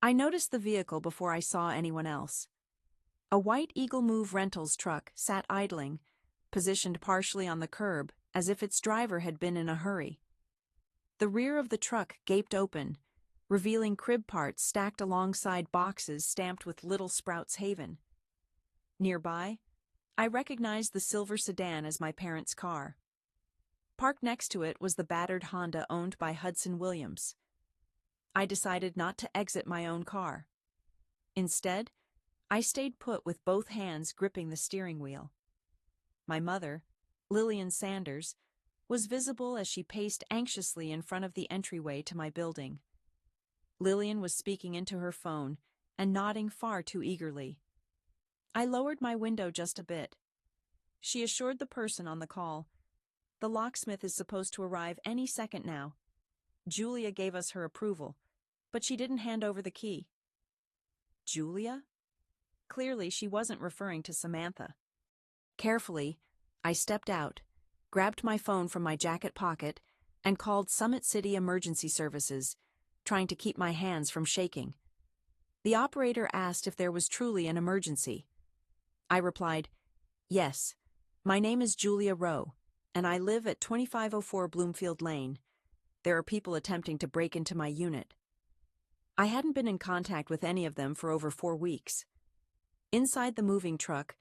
I noticed the vehicle before I saw anyone else. A white Eagle Move Rentals truck sat idling, positioned partially on the curb as if its driver had been in a hurry. The rear of the truck gaped open, revealing crib parts stacked alongside boxes stamped with Little Sprouts Haven. Nearby, I recognized the silver sedan as my parents' car. Parked next to it was the battered Honda owned by Hudson Williams. I decided not to exit my own car. Instead, I stayed put with both hands gripping the steering wheel. My mother, Lillian Sanders, was visible as she paced anxiously in front of the entryway to my building. Lillian was speaking into her phone and nodding far too eagerly. I lowered my window just a bit. She assured the person on the call, "The locksmith is supposed to arrive any second now." Julia gave us her approval, but she didn't hand over the key. Julia? Clearly, she wasn't referring to Samantha. Carefully, I stepped out, grabbed my phone from my jacket pocket, and called Summit City Emergency Services, trying to keep my hands from shaking. The operator asked if there was truly an emergency. I replied, "Yes, my name is Julia Rowe, and I live at 2504 Bloomfield Lane. There are people attempting to break into my unit." I hadn't been in contact with any of them for over 4 weeks. Inside the moving truck,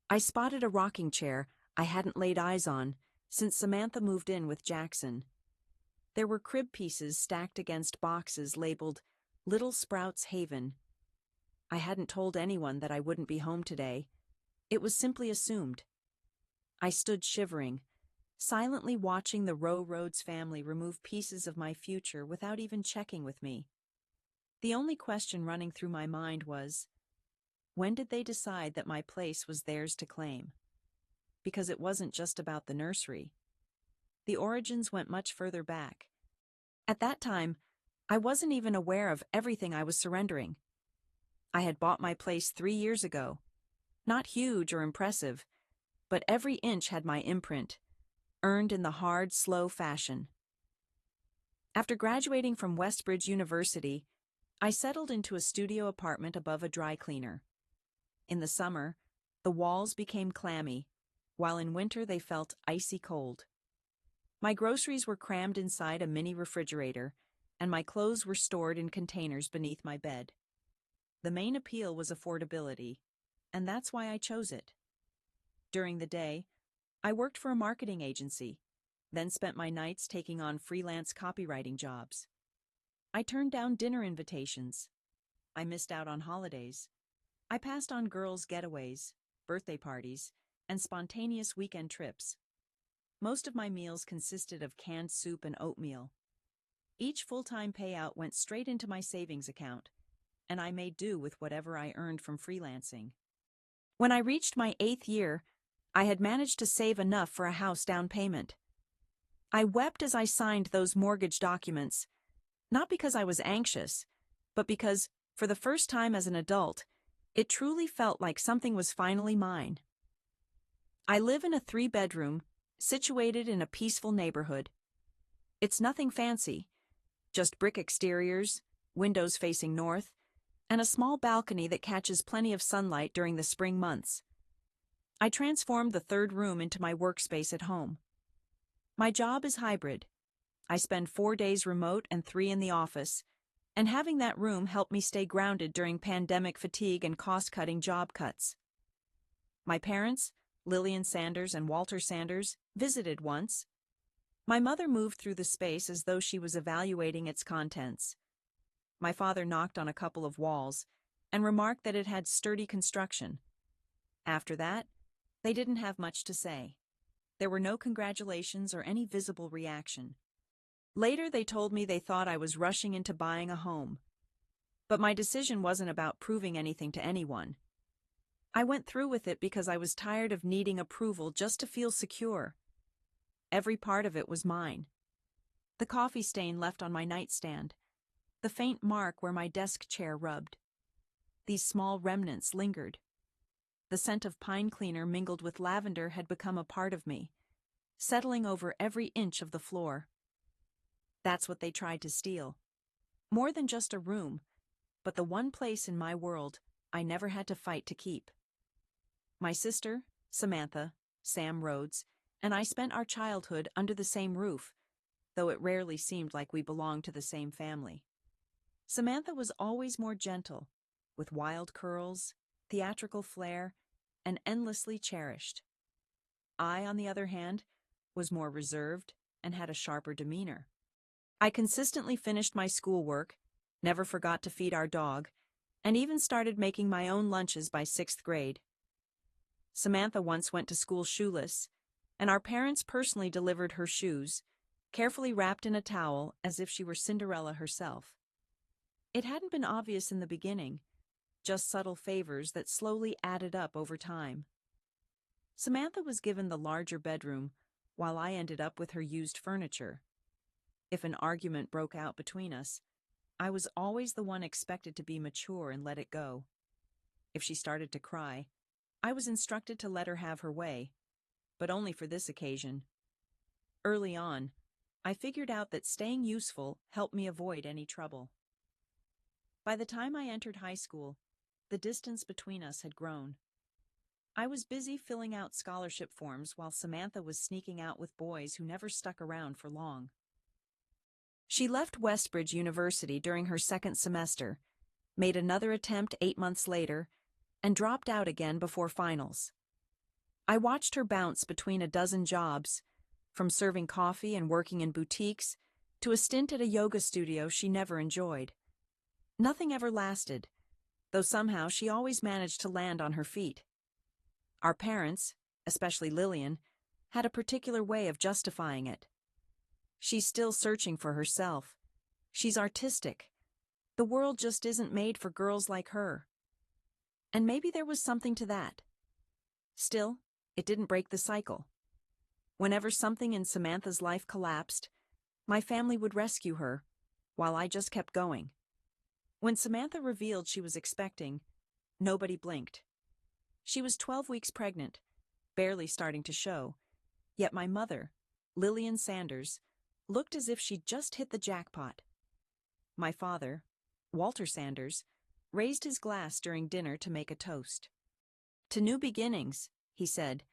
I spotted a rocking chair I hadn't laid eyes on since Samantha moved in with Jackson. There were crib pieces stacked against boxes labeled Little Sprouts Haven. I hadn't told anyone that I wouldn't be home today. It was simply assumed. I stood shivering, silently watching the Rowe Rhodes family remove pieces of my future without even checking with me. The only question running through my mind was, when did they decide that my place was theirs to claim? Because it wasn't just about the nursery. The origins went much further back. At that time, I wasn't even aware of everything I was surrendering. I had bought my place 3 years ago. Not huge or impressive, but every inch had my imprint, earned in the hard, slow fashion. After graduating from Westbridge University, I settled into a studio apartment above a dry cleaner. In the summer, the walls became clammy, while in winter they felt icy cold. My groceries were crammed inside a mini refrigerator, and my clothes were stored in containers beneath my bed. The main appeal was affordability, and that's why I chose it. During the day, I worked for a marketing agency, then spent my nights taking on freelance copywriting jobs. I turned down dinner invitations. I missed out on holidays. I passed on girls' getaways, birthday parties, and spontaneous weekend trips. Most of my meals consisted of canned soup and oatmeal. Each full-time payout went straight into my savings account, and I made do with whatever I earned from freelancing. When I reached my 8th year, I had managed to save enough for a house down payment. I wept as I signed those mortgage documents, not because I was anxious, but because, for the first time as an adult, it truly felt like something was finally mine. I live in a 3-bedroom, situated in a peaceful neighborhood. It's nothing fancy, just brick exteriors, windows facing north, and a small balcony that catches plenty of sunlight during the spring months. I transformed the 3rd room into my workspace at home. My job is hybrid. I spend 4 days remote and 3 in the office, and having that room helped me stay grounded during pandemic fatigue and cost-cutting job cuts. My parents, Lillian Sanders and Walter Sanders, visited once. My mother moved through the space as though she was evaluating its contents. My father knocked on a couple of walls and remarked that it had sturdy construction. After that, they didn't have much to say. There were no congratulations or any visible reaction. Later, they told me they thought I was rushing into buying a home. But my decision wasn't about proving anything to anyone. I went through with it because I was tired of needing approval just to feel secure. Every part of it was mine. The coffee stain left on my nightstand, the faint mark where my desk chair rubbed. These small remnants lingered. The scent of pine cleaner mingled with lavender had become a part of me, settling over every inch of the floor. That's what they tried to steal. More than just a room, but the one place in my world I never had to fight to keep. My sister, Samantha, Sam Rhodes, and I spent our childhood under the same roof, though it rarely seemed like we belonged to the same family. Samantha was always more gentle, with wild curls, theatrical flair, and endlessly cherished. I, on the other hand, was more reserved and had a sharper demeanor. I consistently finished my schoolwork, never forgot to feed our dog, and even started making my own lunches by 6th grade. Samantha once went to school shoeless, and our parents personally delivered her shoes, carefully wrapped in a towel as if she were Cinderella herself. It hadn't been obvious in the beginning, just subtle favors that slowly added up over time. Samantha was given the larger bedroom, while I ended up with her used furniture. If an argument broke out between us, I was always the one expected to be mature and let it go. If she started to cry, I was instructed to let her have her way, but only for this occasion. Early on, I figured out that staying useful helped me avoid any trouble. By the time I entered high school, the distance between us had grown. I was busy filling out scholarship forms while Samantha was sneaking out with boys who never stuck around for long. She left Westbridge University during her second semester, made another attempt 8 months later, and dropped out again before finals. I watched her bounce between a dozen jobs, from serving coffee and working in boutiques to a stint at a yoga studio she never enjoyed. Nothing ever lasted, though somehow she always managed to land on her feet. Our parents, especially Lillian, had a particular way of justifying it. She's still searching for herself. She's artistic. The world just isn't made for girls like her. And maybe there was something to that. Still, it didn't break the cycle. Whenever something in Samantha's life collapsed, my family would rescue her, while I just kept going. When Samantha revealed she was expecting, nobody blinked. She was 12 weeks pregnant, barely starting to show, yet my mother, Lillian Sanders, looked as if she'd just hit the jackpot. My father, Walter Sanders, raised his glass during dinner to make a toast. "To new beginnings," he said,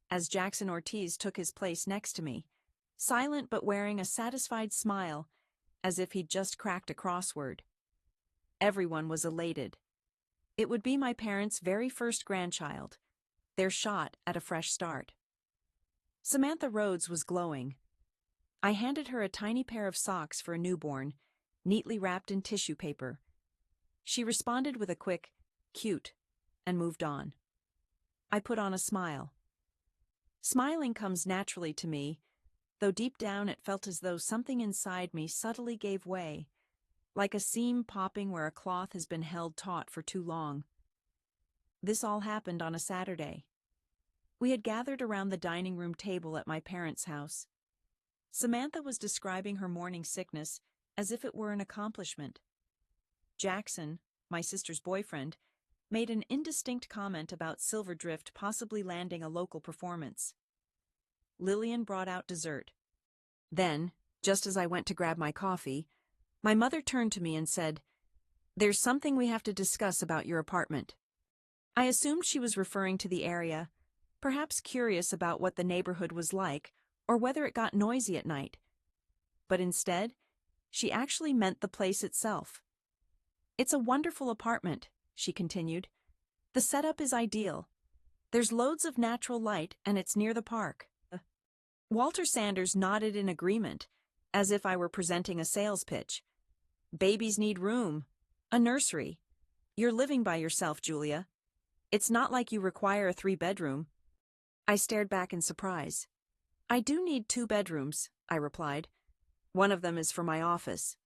as Jackson Ortiz took his place next to me, silent but wearing a satisfied smile, as if he'd just cracked a crossword. Everyone was elated. It would be my parents' very first grandchild, their shot at a fresh start. Samantha Rhodes was glowing. I handed her a tiny pair of socks for a newborn, neatly wrapped in tissue paper. She responded with a quick, "Cute," and moved on. I put on a smile. Smiling comes naturally to me, though deep down it felt as though something inside me subtly gave way, like a seam popping where a cloth has been held taut for too long. This all happened on a Saturday. We had gathered around the dining room table at my parents' house. Samantha was describing her morning sickness as if it were an accomplishment. Jackson, my sister's boyfriend, made an indistinct comment about Silver Drift possibly landing a local performance. Lillian brought out dessert. Then, just as I went to grab my coffee, my mother turned to me and said, "There's something we have to discuss about your apartment." I assumed she was referring to the area, perhaps curious about what the neighborhood was like or whether it got noisy at night. But instead, she actually meant the place itself. "It's a wonderful apartment," she continued. "The setup is ideal. There's loads of natural light and it's near the park." Walter Sanders nodded in agreement, as if I were presenting a sales pitch. "Babies need room. A nursery. You're living by yourself, Julia. It's not like you require a 3-bedroom. I stared back in surprise. "I do need 2 bedrooms, I replied. "One of them is for my office."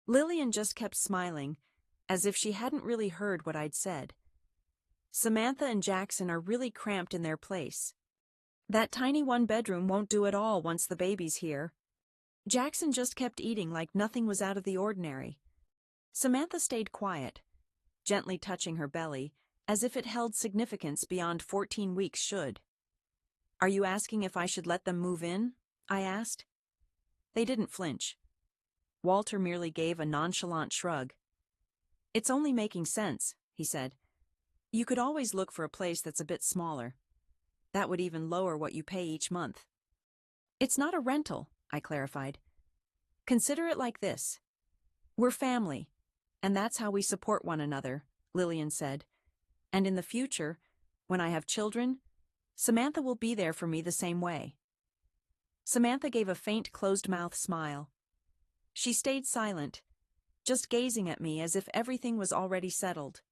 Lillian just kept smiling, as if she hadn't really heard what I'd said. "Samantha and Jackson are really cramped in their place. That tiny 1-bedroom won't do at all once the baby's here." Jackson just kept eating like nothing was out of the ordinary. Samantha stayed quiet, gently touching her belly, as if it held significance beyond 14 weeks should. "Are you asking if I should let them move in?" I asked. They didn't flinch. Walter merely gave a nonchalant shrug. It's only making sense, he said. You could always look for a place that's a bit smaller. That would even lower what you pay each month. It's not a rental, I clarified. Consider it like this. We're family, and that's how we support one another, Lillian said. And in the future, when I have children, Samantha will be there for me the same way. Samantha gave a faint closed-mouth smile. She stayed silent, just gazing at me as if everything was already settled.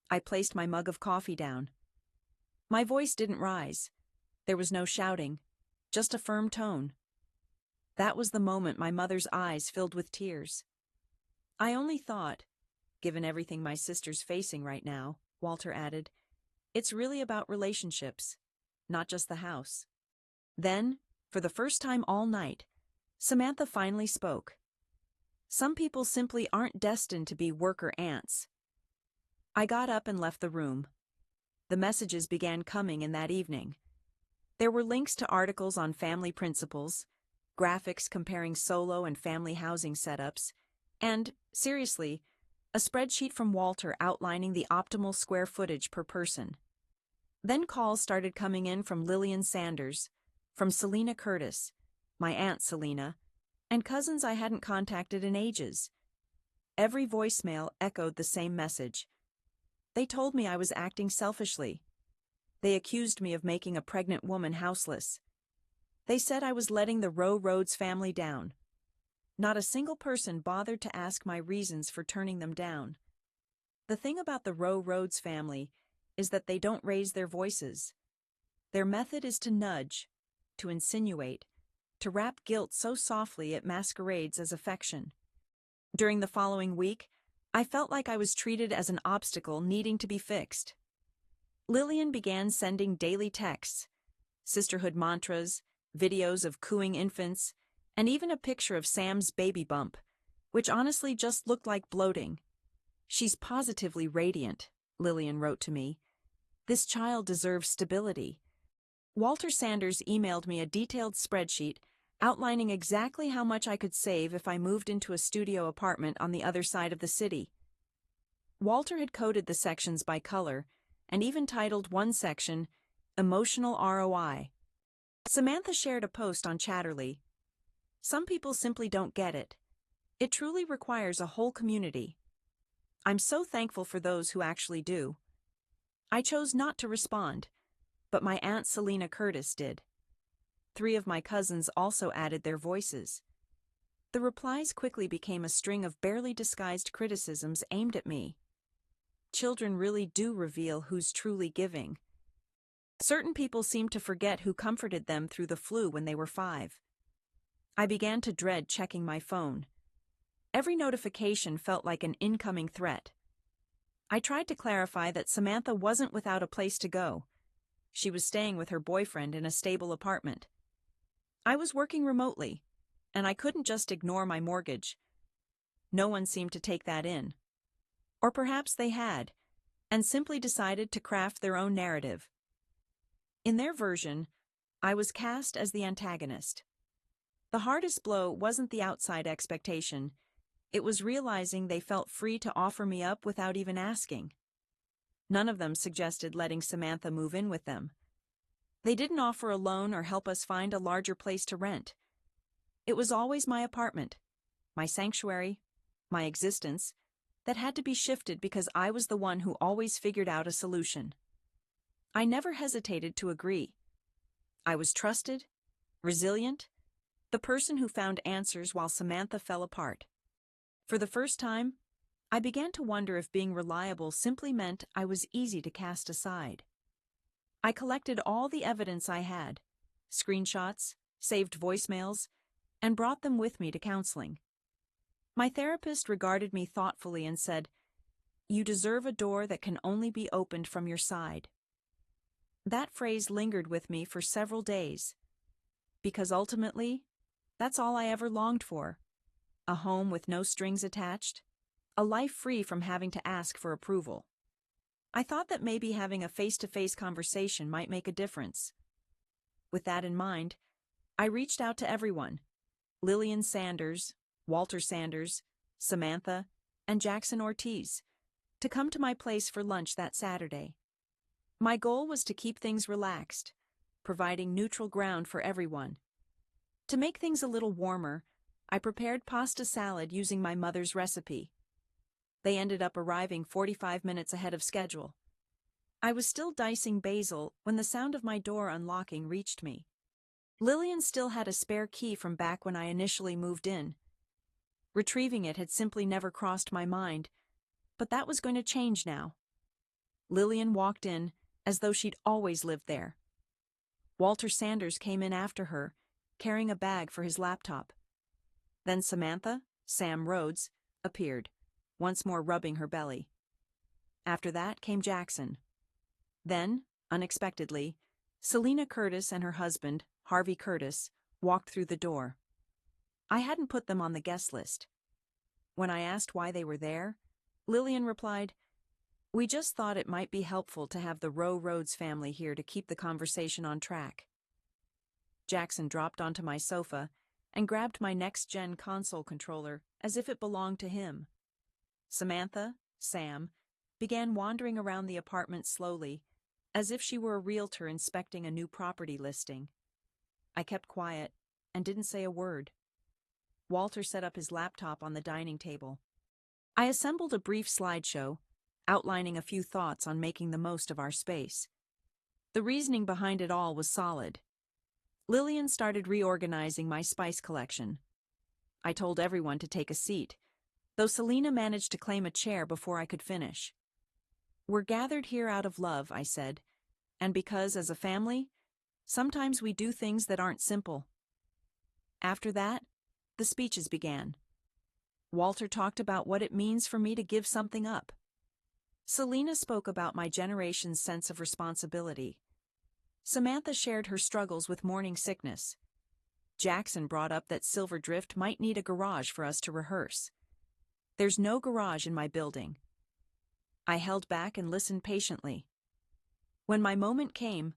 I placed my mug of coffee down. My voice didn't rise. There was no shouting, just a firm tone. That was the moment my mother's eyes filled with tears. I only thought, given everything my sister's facing right now, Walter added, it's really about relationships, not just the house. Then, for the first time all night, Samantha finally spoke. Some people simply aren't destined to be worker ants. I got up and left the room. The messages began coming in that evening. There were links to articles on family principles, graphics comparing solo and family housing setups, and, seriously, a spreadsheet from Walter outlining the optimal square footage per person. Then calls started coming in from Lillian Sanders, from Selena Curtis, my Aunt Selena, and cousins I hadn't contacted in ages. Every voicemail echoed the same message. They told me I was acting selfishly. They accused me of making a pregnant woman houseless. They said I was letting the Rowe Rhodes family down. Not a single person bothered to ask my reasons for turning them down. The thing about the Rowe Rhodes family is that they don't raise their voices. Their method is to nudge, to insinuate, to wrap guilt so softly it masquerades as affection. During the following week, I felt like I was treated as an obstacle needing to be fixed. Lillian began sending daily texts, sisterhood mantras, videos of cooing infants, and even a picture of Sam's baby bump, which honestly just looked like bloating. She's positively radiant, Lillian wrote to me. This child deserves stability. Walter Sanders emailed me a detailed spreadsheet outlining exactly how much I could save if I moved into a studio apartment on the other side of the city. Walter had coded the sections by color and even titled one section, Emotional ROI. Samantha shared a post on Chatterley. Some people simply don't get it. It truly requires a whole community. I'm so thankful for those who actually do. I chose not to respond, but my Aunt Selena Curtis did. 3 of my cousins also added their voices. The replies quickly became a string of barely disguised criticisms aimed at me. Children really do reveal who's truly giving. Certain people seemed to forget who comforted them through the flu when they were 5. I began to dread checking my phone. Every notification felt like an incoming threat. I tried to clarify that Samantha wasn't without a place to go. She was staying with her boyfriend in a stable apartment. I was working remotely, and I couldn't just ignore my mortgage. No one seemed to take that in. Or perhaps they had, and simply decided to craft their own narrative. In their version, I was cast as the antagonist. The hardest blow wasn't the outside expectation. It was realizing they felt free to offer me up without even asking. None of them suggested letting Samantha move in with them. They didn't offer a loan or help us find a larger place to rent. It was always my apartment, my sanctuary, my existence, that had to be shifted because I was the one who always figured out a solution. I never hesitated to agree. I was trusted, resilient, the person who found answers while Samantha fell apart. For the first time, I began to wonder if being reliable simply meant I was easy to cast aside. I collected all the evidence I had, screenshots, saved voicemails, and brought them with me to counseling. My therapist regarded me thoughtfully and said, "You deserve a door that can only be opened from your side." That phrase lingered with me for several days, because ultimately, that's all I ever longed for. A home with no strings attached, a life free from having to ask for approval. I thought that maybe having a face-to-face conversation might make a difference. With that in mind, I reached out to everyone: Lillian Sanders, Walter Sanders, Samantha, and Jackson Ortiz to come to my place for lunch that Saturday. My goal was to keep things relaxed, providing neutral ground for everyone. To make things a little warmer, I prepared pasta salad using my mother's recipe. They ended up arriving 45 minutes ahead of schedule. I was still dicing basil when the sound of my door unlocking reached me. Lillian still had a spare key from back when I initially moved in. Retrieving it had simply never crossed my mind, but that was going to change now. Lillian walked in as though she'd always lived there. Walter Sanders came in after her, carrying a bag for his laptop. Then Samantha, Sam Rhodes, appeared, once more rubbing her belly. After that came Jackson. Then, unexpectedly, Selena Curtis and her husband, Harvey Curtis, walked through the door. I hadn't put them on the guest list. When I asked why they were there, Lillian replied, "We just thought it might be helpful to have the Rowe Rhodes family here to keep the conversation on track." Jackson dropped onto my sofa and grabbed my next-gen console controller as if it belonged to him. Samantha, Sam, began wandering around the apartment slowly, as if she were a realtor inspecting a new property listing. I kept quiet and didn't say a word. Walter set up his laptop on the dining table. I assembled a brief slideshow, outlining a few thoughts on making the most of our space. The reasoning behind it all was solid. Lillian started reorganizing my spice collection. I told everyone to take a seat, though Selena managed to claim a chair before I could finish. "We're gathered here out of love," I said, "and because, as a family, sometimes we do things that aren't simple." After that, the speeches began. Walter talked about what it means for me to give something up. Selena spoke about my generation's sense of responsibility. Samantha shared her struggles with morning sickness. Jackson brought up that Silver Drift might need a garage for us to rehearse. There's no garage in my building. I held back and listened patiently. When my moment came,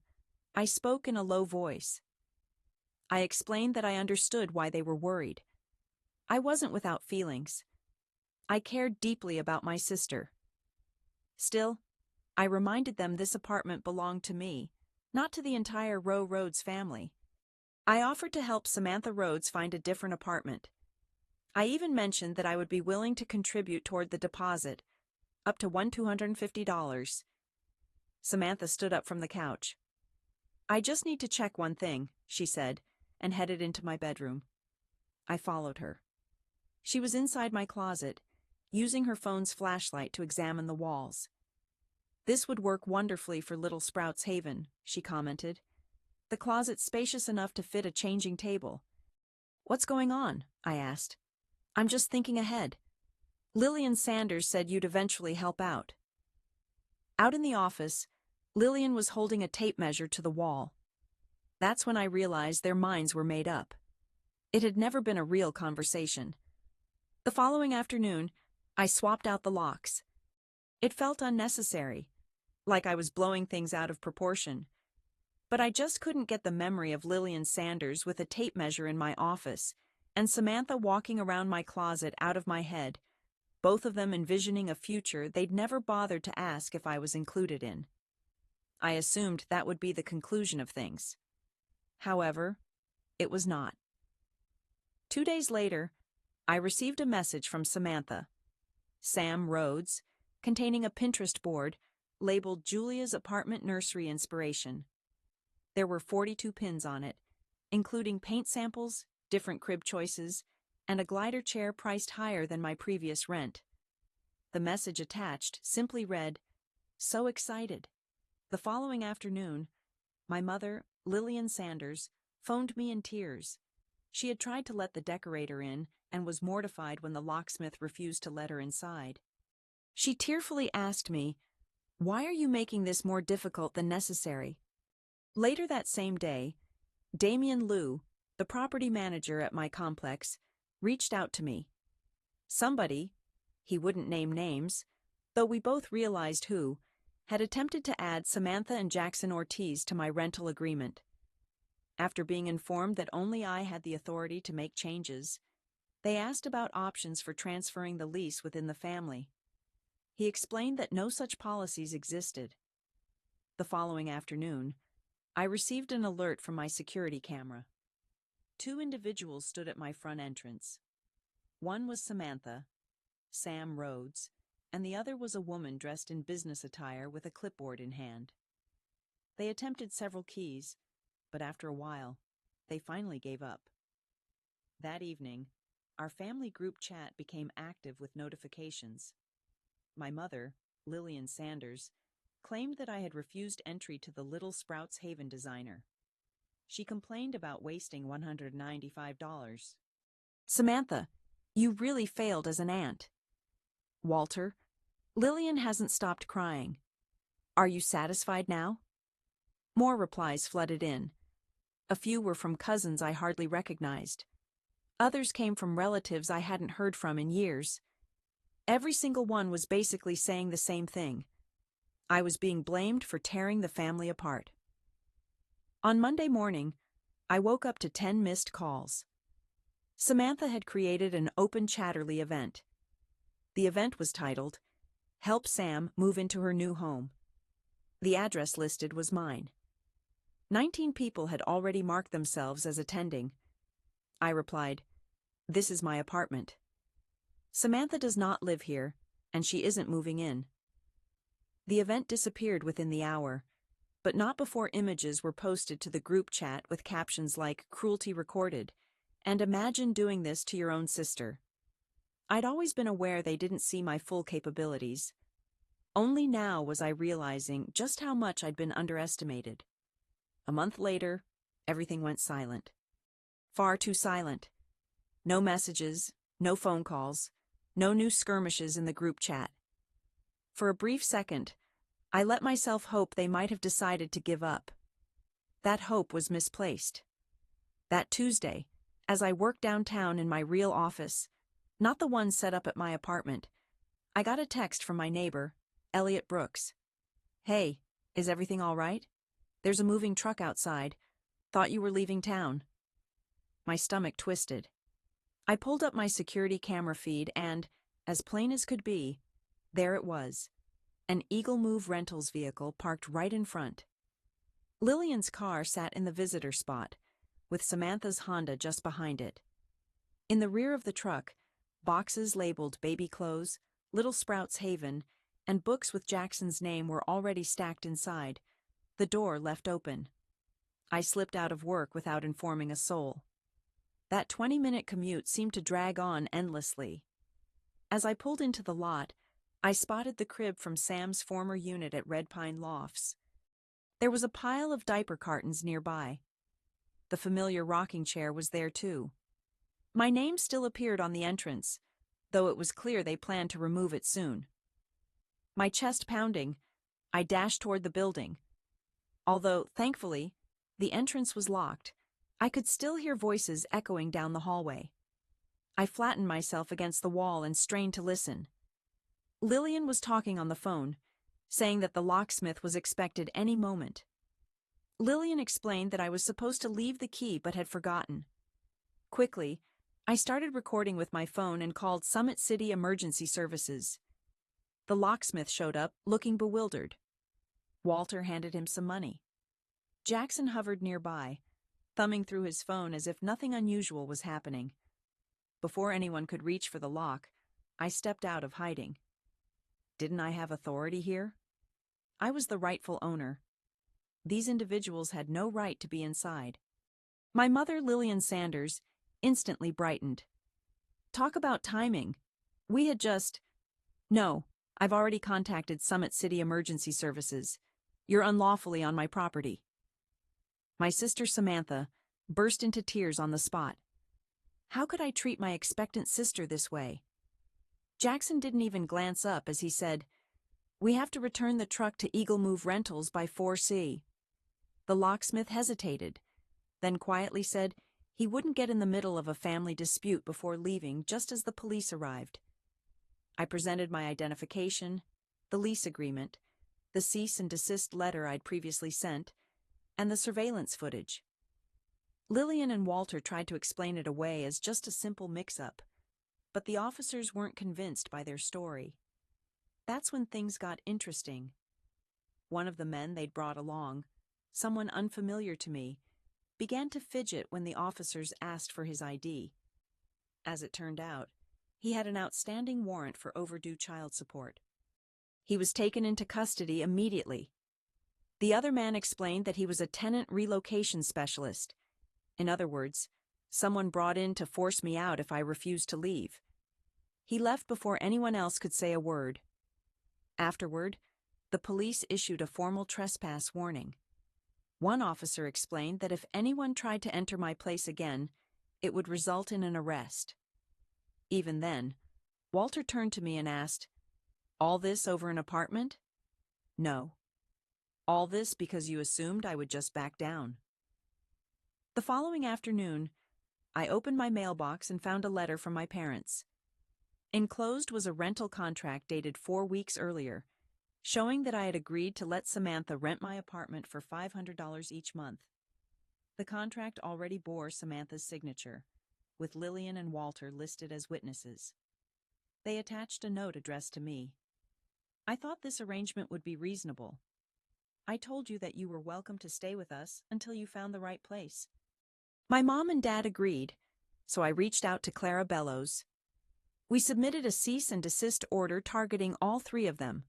I spoke in a low voice. I explained that I understood why they were worried. I wasn't without feelings. I cared deeply about my sister. Still, I reminded them this apartment belonged to me, not to the entire Rowe Rhodes family. I offered to help Samantha Rhodes find a different apartment. I even mentioned that I would be willing to contribute toward the deposit, up to $250. Samantha stood up from the couch. "I just need to check one thing," she said, and headed into my bedroom. I followed her. She was inside my closet, using her phone's flashlight to examine the walls. "This would work wonderfully for Little Sprouts Haven," she commented. "The closet's spacious enough to fit a changing table." "What's going on?" I asked. "I'm just thinking ahead. Lillian Sanders said you'd eventually help out." Out in the office, Lillian was holding a tape measure to the wall. That's when I realized their minds were made up. It had never been a real conversation. The following afternoon, I swapped out the locks. It felt unnecessary, like I was blowing things out of proportion. But I just couldn't get the memory of Lillian Sanders with a tape measure in my office and Samantha walking around my closet out of my head, both of them envisioning a future they'd never bothered to ask if I was included in. I assumed that would be the conclusion of things. However, it was not. 2 days later, I received a message from Samantha, Sam Rhodes, containing a Pinterest board labeled Julia's Apartment Nursery Inspiration. There were 42 pins on it, including paint samples, different crib choices, and a glider chair priced higher than my previous rent. The message attached simply read, "So excited." The following afternoon, my mother, Lillian Sanders, phoned me in tears. She had tried to let the decorator in and was mortified when the locksmith refused to let her inside. She tearfully asked me, "Why are you making this more difficult than necessary?" Later that same day, Damian Liu, the property manager at my complex, reached out to me. Somebody, he wouldn't name names, though we both realized who, had attempted to add Samantha and Jackson Ortiz to my rental agreement. After being informed that only I had the authority to make changes, They asked about options for transferring the lease within the family. He explained that no such policies existed. The following afternoon, I received an alert from my security camera. 2 individuals stood at my front entrance. One was Samantha, Sam Rhodes, and the other was a woman dressed in business attire with a clipboard in hand. They attempted several keys, but after a while, they finally gave up. That evening, our family group chat became active with notifications. My mother, Lillian Sanders, claimed that I had refused entry to the Little Sprouts Haven designer. She complained about wasting $195. Samantha, you really failed as an aunt. Walter, Lillian hasn't stopped crying. Are you satisfied now? More replies flooded in. A few were from cousins I hardly recognized. Others came from relatives I hadn't heard from in years. Every single one was basically saying the same thing. I was being blamed for tearing the family apart. On Monday morning, I woke up to 10 missed calls. Samantha had created an open Chatterley event. The event was titled, Help Sam Move into Her New Home. The address listed was mine. 19 people had already marked themselves as attending. I replied, This is my apartment. Samantha does not live here, and she isn't moving in. The event disappeared within the hour, but not before images were posted to the group chat with captions like cruelty recorded, and imagine doing this to your own sister. I'd always been aware they didn't see my full capabilities. Only now was I realizing just how much I'd been underestimated. A month later, everything went silent. Far too silent. No messages, no phone calls, no new skirmishes in the group chat. For a brief second, I let myself hope they might have decided to give up. That hope was misplaced. That Tuesday, as I worked downtown in my real office, not the one set up at my apartment, I got a text from my neighbor, Elliot Brooks. Hey, is everything all right? There's a moving truck outside. Thought you were leaving town. My stomach twisted. I pulled up my security camera feed and, as plain as could be, there it was. An Eagle Move Rentals vehicle parked right in front. Lillian's car sat in the visitor spot, with Samantha's Honda just behind it. In the rear of the truck, boxes labeled baby clothes, Little Sprouts Haven, and books with Jackson's name were already stacked inside, the door left open. I slipped out of work without informing a soul. That 20-minute commute seemed to drag on endlessly. As I pulled into the lot, I spotted the crib from Sam's former unit at Red Pine Lofts. There was a pile of diaper cartons nearby. The familiar rocking chair was there too. My name still appeared on the entrance, though it was clear they planned to remove it soon. My chest pounding, I dashed toward the building. Although, thankfully, the entrance was locked, I could still hear voices echoing down the hallway. I flattened myself against the wall and strained to listen. Lillian was talking on the phone, saying that the locksmith was expected any moment. Lillian explained that I was supposed to leave the key but had forgotten. Quickly, I started recording with my phone and called Summit City Emergency Services. The locksmith showed up, looking bewildered. Walter handed him some money. Jackson hovered nearby, thumbing through his phone as if nothing unusual was happening. Before anyone could reach for the lock, I stepped out of hiding. Didn't I have authority here? I was the rightful owner. These individuals had no right to be inside. My mother, Lillian Sanders, instantly brightened. Talk about timing. We had just... No, I've already contacted Summit City Emergency Services. You're unlawfully on my property. My sister Samantha burst into tears on the spot. How could I treat my expectant sister this way? Jackson didn't even glance up as he said, We have to return the truck to Eagle Move Rentals by 4C. The locksmith hesitated, then quietly said he wouldn't get in the middle of a family dispute before leaving just as the police arrived. I presented my identification, the lease agreement, the cease and desist letter I'd previously sent, and the surveillance footage. Lillian and Walter tried to explain it away as just a simple mix-up, but the officers weren't convinced by their story. That's when things got interesting. One of the men they'd brought along, someone unfamiliar to me, began to fidget when the officers asked for his ID. As it turned out, he had an outstanding warrant for overdue child support. He was taken into custody immediately. The other man explained that he was a tenant relocation specialist. In other words, someone brought in to force me out if I refused to leave. He left before anyone else could say a word. Afterward, the police issued a formal trespass warning. One officer explained that if anyone tried to enter my place again, it would result in an arrest. Even then, Walter turned to me and asked, "All this over an apartment?" "No. All this because you assumed I would just back down." The following afternoon, I opened my mailbox and found a letter from my parents. Enclosed was a rental contract dated 4 weeks earlier, showing that I had agreed to let Samantha rent my apartment for $500 each month. The contract already bore Samantha's signature, with Lillian and Walter listed as witnesses. They attached a note addressed to me. I thought this arrangement would be reasonable. I told you that you were welcome to stay with us until you found the right place. My mom and dad agreed, so I reached out to Clara Bellows. We submitted a cease and desist order targeting all 3 of them.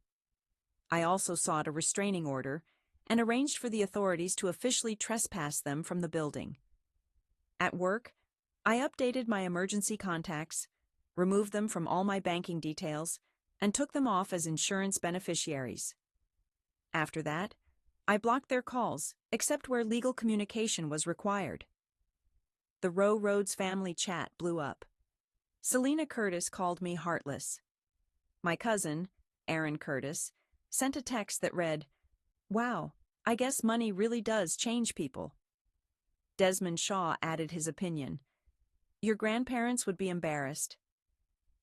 I also sought a restraining order and arranged for the authorities to officially trespass them from the building. At work, I updated my emergency contacts, removed them from all my banking details, and took them off as insurance beneficiaries. After that, I blocked their calls, except where legal communication was required. The Rowe Rhodes family chat blew up. Selena Curtis called me heartless. My cousin, Aaron Curtis, sent a text that read, "Wow, I guess money really does change people." Desmond Shaw added his opinion. "Your grandparents would be embarrassed."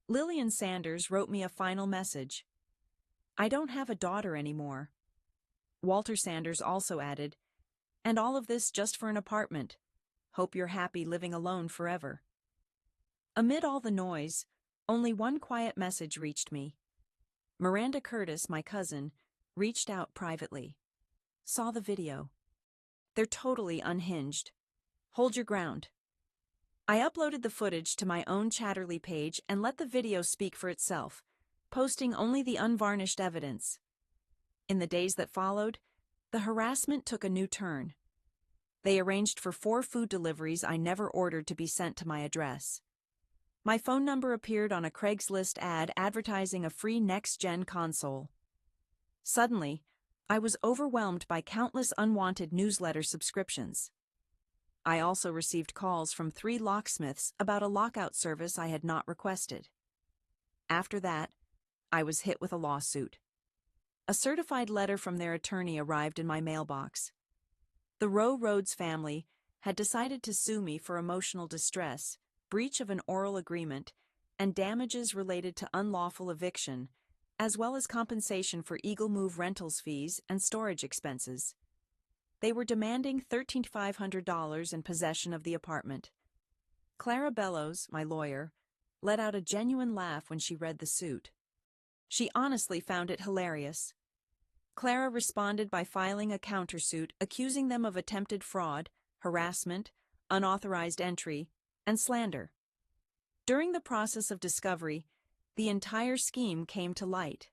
Lillian Sanders wrote me a final message. "I don't have a daughter anymore." Walter Sanders also added, "And all of this just for an apartment. Hope you're happy living alone forever." Amid all the noise, only one quiet message reached me. Miranda Curtis, my cousin, reached out privately. "Saw the video. They're totally unhinged. Hold your ground." I uploaded the footage to my own Chatterley page and let the video speak for itself, posting only the unvarnished evidence. In the days that followed, the harassment took a new turn. They arranged for 4 food deliveries I never ordered to be sent to my address. My phone number appeared on a Craigslist ad advertising a free next-gen console. Suddenly, I was overwhelmed by countless unwanted newsletter subscriptions. I also received calls from 3 locksmiths about a lockout service I had not requested. After that, I was hit with a lawsuit. A certified letter from their attorney arrived in my mailbox. The Rowe Rhodes family had decided to sue me for emotional distress, breach of an oral agreement, and damages related to unlawful eviction, as well as compensation for Eagle Move rentals fees and storage expenses. They were demanding $13,500 in possession of the apartment. Clara Bellows, my lawyer, let out a genuine laugh when she read the suit. She honestly found it hilarious. Clara responded by filing a countersuit accusing them of attempted fraud, harassment, unauthorized entry, and slander. During the process of discovery, the entire scheme came to light.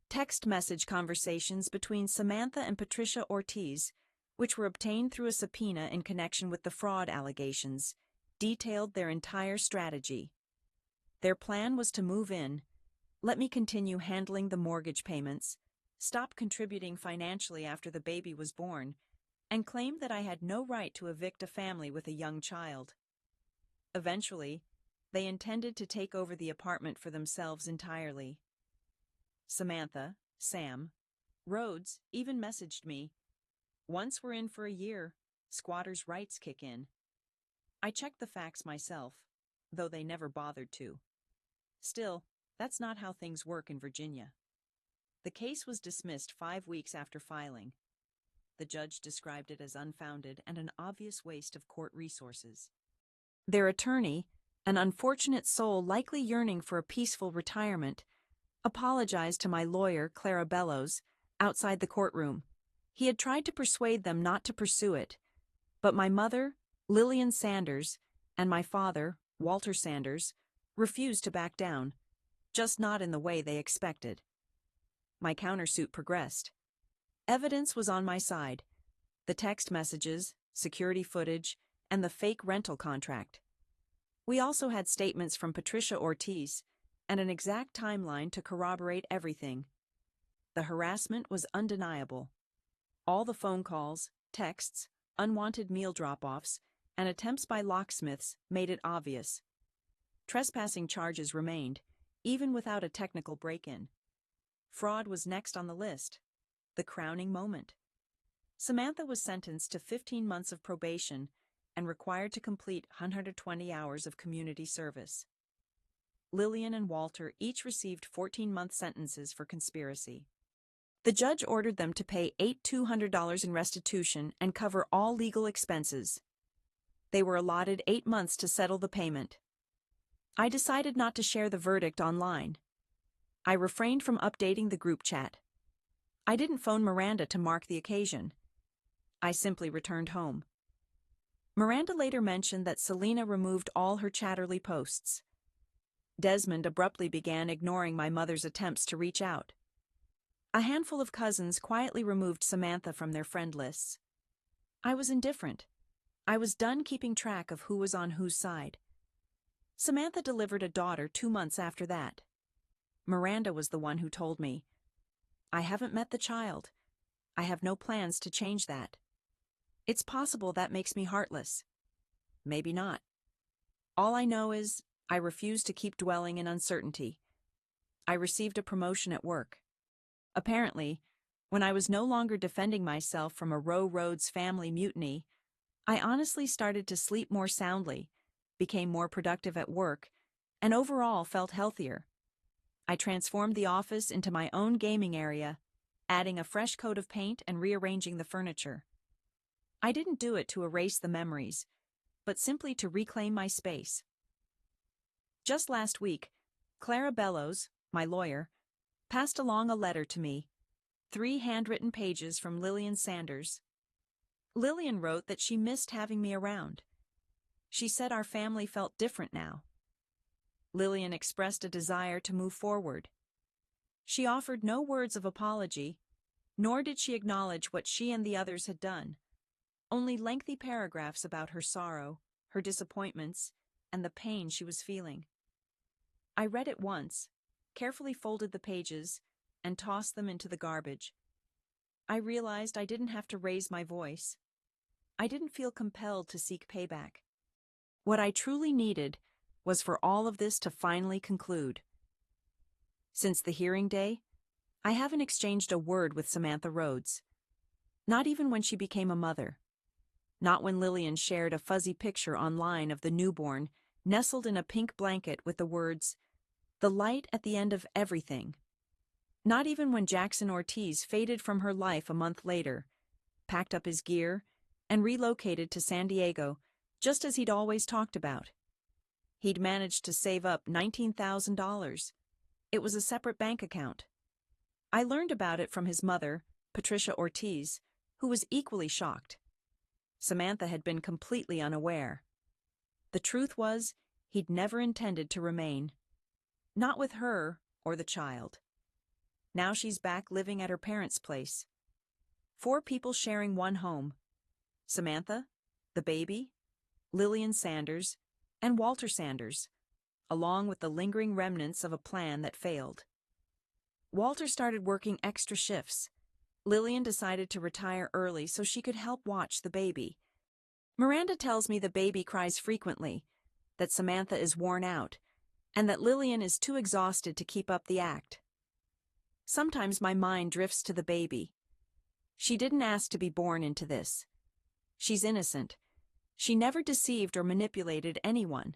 Text message conversations between Samantha and Patricia Ortiz, which were obtained through a subpoena in connection with the fraud allegations, detailed their entire strategy. Their plan was to move in, let me continue handling the mortgage payments, stop contributing financially after the baby was born, and claim that I had no right to evict a family with a young child. Eventually, they intended to take over the apartment for themselves entirely. Samantha, Sam, Rhodes even messaged me, "Once we're in for a year, squatters' rights kick in." I checked the facts myself, though they never bothered to. Still, that's not how things work in Virginia. The case was dismissed 5 weeks after filing. The judge described it as unfounded and an obvious waste of court resources. Their attorney, An unfortunate soul likely yearning for a peaceful retirement apologized to my lawyer, Clara Bellows, outside the courtroom. He had tried to persuade them not to pursue it, but my mother, Lillian Sanders, and my father, Walter Sanders, refused to back down, just not in the way they expected. My countersuit progressed. Evidence was on my side: the text messages, security footage, and the fake rental contract. We also had statements from Patricia Ortiz and an exact timeline to corroborate everything. The harassment was undeniable. All the phone calls, texts, unwanted meal drop-offs, and attempts by locksmiths made it obvious. Trespassing charges remained, even without a technical break-in. Fraud was next on the list, the crowning moment. Samantha was sentenced to 15 months of probation and required to complete 120 hours of community service. Lillian and Walter each received 14-month sentences for conspiracy. The judge ordered them to pay $200 in restitution and cover all legal expenses. They were allotted 8 months to settle the payment. I decided not to share the verdict online. I refrained from updating the group chat. I didn't phone Miranda to mark the occasion. I simply returned home. Miranda later mentioned that Selena removed all her Chatterley posts. Desmond abruptly began ignoring my mother's attempts to reach out. A handful of cousins quietly removed Samantha from their friend lists. I was indifferent. I was done keeping track of who was on whose side. Samantha delivered a daughter 2 months after that. Miranda was the one who told me, "I haven't met the child. I have no plans to change that. It's possible that makes me heartless. Maybe not. All I know is I refuse to keep dwelling in uncertainty." I received a promotion at work. Apparently, when I was no longer defending myself from a Roe Rhodes family mutiny, I honestly started to sleep more soundly, became more productive at work, and overall felt healthier. I transformed the office into my own gaming area, adding a fresh coat of paint and rearranging the furniture. I didn't do it to erase the memories, but simply to reclaim my space. Just last week, Clara Bellows, my lawyer, passed along a letter to me, 3 handwritten pages from Lillian Sanders. Lillian wrote that she missed having me around. She said our family felt different now. Lillian expressed a desire to move forward. She offered no words of apology, nor did she acknowledge what she and the others had done, only lengthy paragraphs about her sorrow, her disappointments, and the pain she was feeling. I read it once, carefully folded the pages, and tossed them into the garbage. I realized I didn't have to raise my voice. I didn't feel compelled to seek payback. What I truly needed was for all of this to finally conclude. Since the hearing day, I haven't exchanged a word with Samantha Rhodes. Not even when she became a mother. Not when Lillian shared a fuzzy picture online of the newborn, nestled in a pink blanket with the words, "The light at the end of everything." Not even when Jackson Ortiz faded from her life a month later, packed up his gear, and relocated to San Diego, just as he'd always talked about. He'd managed to save up $19,000. It was a separate bank account. I learned about it from his mother, Patricia Ortiz, who was equally shocked. Samantha had been completely unaware. The truth was, he'd never intended to remain. Not with her or the child. Now she's back living at her parents' place. 4 people sharing one home. Samantha, the baby, Lillian Sanders, and Walter Sanders, along with the lingering remnants of a plan that failed. Walter started working extra shifts. Lillian decided to retire early so she could help watch the baby. Miranda tells me the baby cries frequently, that Samantha is worn out, and that Lillian is too exhausted to keep up the act. Sometimes my mind drifts to the baby. She didn't ask to be born into this. She's innocent. She never deceived or manipulated anyone.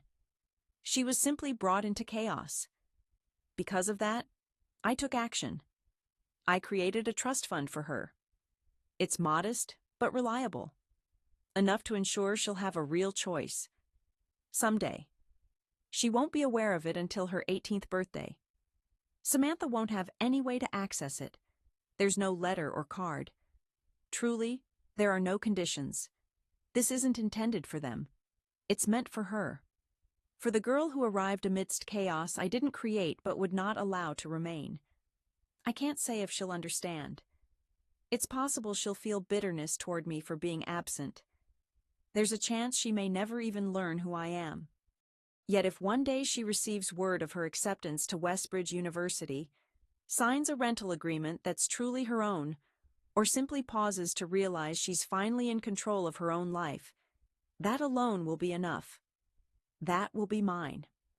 She was simply brought into chaos. Because of that, I took action. I created a trust fund for her. It's modest, but reliable. Enough to ensure she'll have a real choice. Someday. She won't be aware of it until her 18th birthday. Samantha won't have any way to access it. There's no letter or card. Truly, there are no conditions. This isn't intended for them. It's meant for her. For the girl who arrived amidst chaos I didn't create but would not allow to remain. I can't say if she'll understand. It's possible she'll feel bitterness toward me for being absent. There's a chance she may never even learn who I am. Yet if one day she receives word of her acceptance to Westbridge University, signs a rental agreement that's truly her own, or simply pauses to realize she's finally in control of her own life, that alone will be enough. That will be mine.